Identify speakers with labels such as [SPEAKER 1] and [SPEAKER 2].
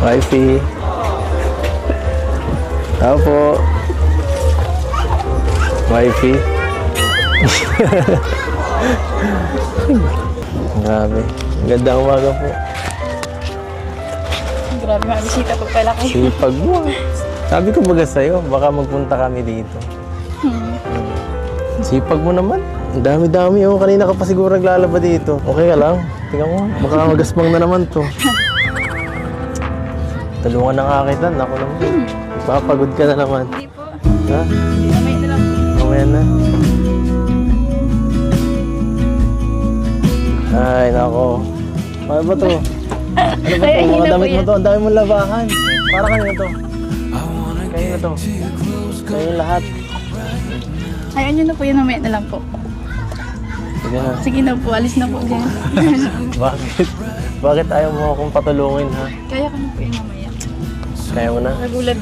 [SPEAKER 1] Wifey. Tao po. Wifey. Grabe. Gandang umaga po.
[SPEAKER 2] Grabe, mga bisita po pala kayo.
[SPEAKER 1] Sipag mo. Sabi ko baga sa'yo, baka magpunta kami dito. Sipag mo naman. Ang dami-dami oh. Kanina ka pa siguro naglalaba dito. Okay ka lang? Tingnan mo, baka magasmang na naman to. Tulungan na nga kita. Ako naman. Papagod ka na naman.
[SPEAKER 2] Hindi po.
[SPEAKER 1] Ha?
[SPEAKER 2] Mamaya na lang po.
[SPEAKER 1] Mamaya na. Ay, nako. Ano ba to? Ano ba to? Mga damit mo to. Ang dami mong labahan. Para kanina to. Kayo na to. Kayo lahat.
[SPEAKER 2] Ayaw nyo na po yun, mamaya na lang po.
[SPEAKER 1] Sige na.
[SPEAKER 2] Sige na po, alis na po dyan.
[SPEAKER 1] Bakit? Bakit ayaw mo akong patulungin, ha?
[SPEAKER 2] Kaya ka na po yun mamaya.
[SPEAKER 1] Kaya mo na?
[SPEAKER 2] Nagulat